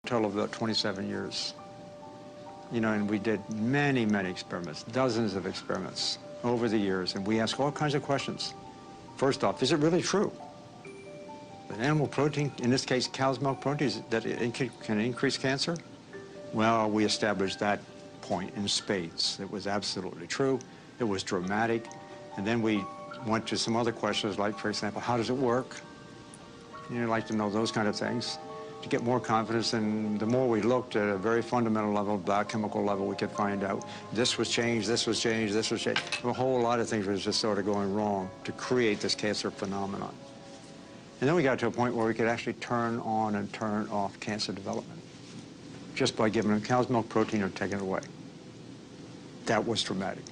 Total of about 27 years. You know, and we did many, many experiments, dozens of experiments over the years, and we asked all kinds of questions. First off, is it really true? An animal protein, in this case cow's milk protein, that it can increase cancer? Well, we established that point in spades. It was absolutely true. It was dramatic. And then we went to some other questions, like, for example, how does it work? You'd like to know those kind of things to get more confidence. And the more we looked at a very fundamental level, biochemical level, we could find out this was changed, this was changed, this was changed. A whole lot of things was just sort of going wrong to create this cancer phenomenon. And then we got to a point where we could actually turn on and turn off cancer development just by giving them cow's milk protein or taking it away. That was dramatic.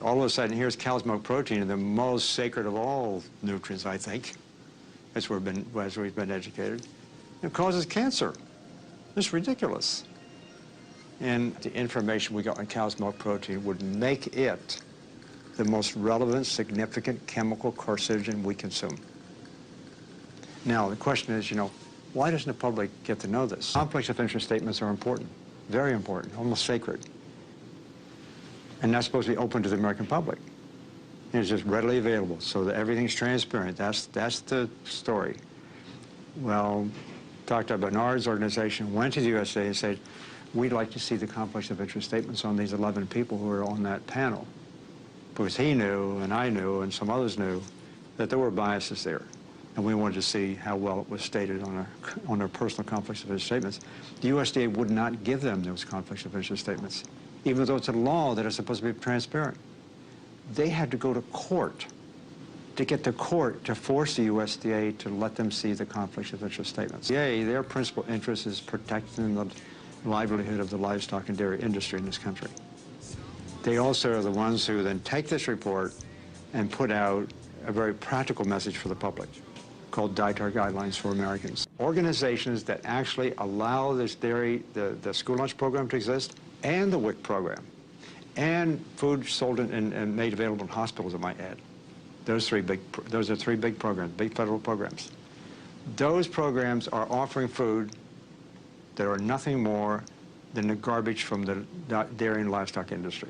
All of a sudden, here's cow's milk protein, the most sacred of all nutrients, I think, as we've been educated. It causes cancer. It's ridiculous. And the information we got on cow's milk protein would make it the most relevant, significant chemical carcinogen we consume. Now, the question is, you know, why doesn't the public get to know this? Conflicts of interest statements are important, very important, almost sacred. And that's supposed to be open to the American public. And it's just readily available, so that everything's transparent. That's the story. Well, Dr. Bernard's organization went to the USA and said, we'd like to see the conflicts of interest statements on these 11 people who were on that panel. Because he knew, and I knew, and some others knew, that there were biases there. And we wanted to see how well it was stated on their personal conflicts of interest statements. The USDA would not give them those conflicts of interest statements, even though it's a law that is supposed to be transparent. They had to go to court to get the court to force the USDA to let them see the conflicts of interest statements. Their principal interest is protecting the livelihood of the livestock and dairy industry in this country. They also are the ones who then take this report and put out a very practical message for the public called Dietary Guidelines for Americans. Organizations that actually allow this dairy, the school lunch program to exist, and the WIC program, and food sold and made available in hospitals, I might add. Those are three big programs, big federal programs. Those programs are offering food that are nothing more than the garbage from the dairy and livestock industry.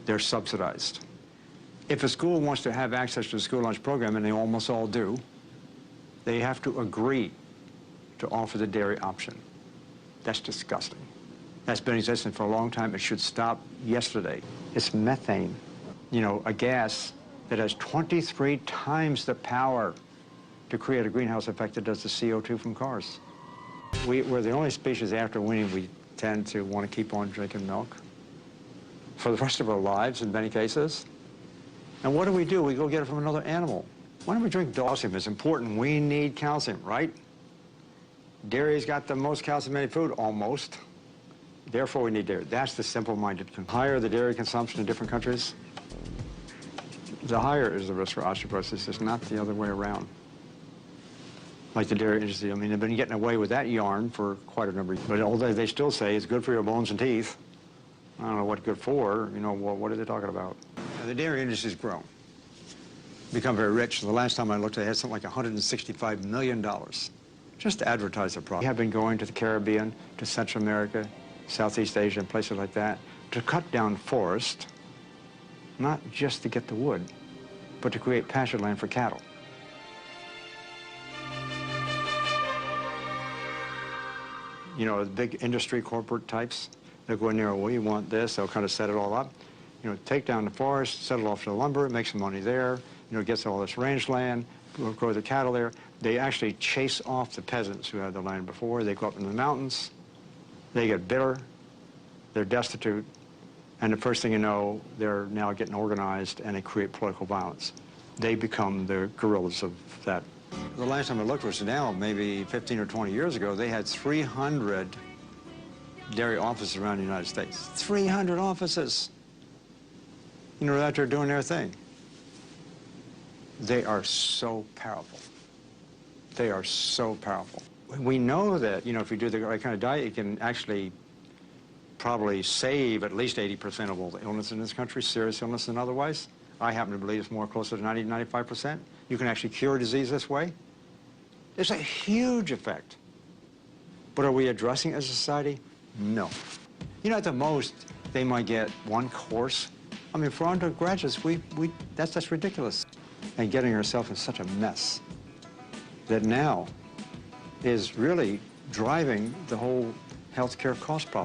They're subsidized. If a school wants to have access to the school lunch program, and they almost all do, they have to agree to offer the dairy option. That's disgusting. That's been existing for a long time. It should stop yesterday. It's methane, you know, a gas that has 23 times the power to create a greenhouse effect that does the CO2 from cars. We're the only species after weaning we tend to want to keep on drinking milk for the rest of our lives in many cases. And what do? We go get it from another animal. Why don't we drink calcium? It's important. We need calcium, right? Dairy's got the most calcium-added food, almost. Therefore, we need dairy. That's the simple-minded. The higher the dairy consumption in different countries, the higher is the risk for osteoporosis. It's not the other way around. Like the dairy industry, I mean, they've been getting away with that yarn for quite a number of years. But although they still say it's good for your bones and teeth, I don't know what good for, you know, what are they talking about? The dairy industry's grown, become very rich. The last time I looked, they had something like $165 million just to advertise their product. We have been going to the Caribbean, to Central America, Southeast Asia, and places like that, to cut down forest, not just to get the wood, but to create pasture land for cattle. You know, the big industry corporate types, they'll go in there, we want this, they'll kind of set it all up. You know, take down the forest, sell it off to the lumber, make some money there, you know, gets all this range land, grow the cattle there. They actually chase off the peasants who had the land before. They go up into the mountains, they get bitter, they're destitute, and the first thing you know, they're now getting organized and they create political violence. They become the guerrillas of that. The last time I looked was now, maybe 15 or 20 years ago, they had 300 dairy offices around the United States. 300 offices! You know, out there doing their thing. They are so powerful. They are so powerful. We know that, you know, if you do the right kind of diet, you can actually probably save at least 80% of all the illness in this country, serious illness and otherwise. I happen to believe it's more closer to 90, 95%. You can actually cure disease this way. There's a huge effect. But are we addressing it as a society? No. You know, at the most, they might get one course. I mean, for undergraduates, that's ridiculous. And getting ourselves in such a mess that now is really driving the whole healthcare cost problem.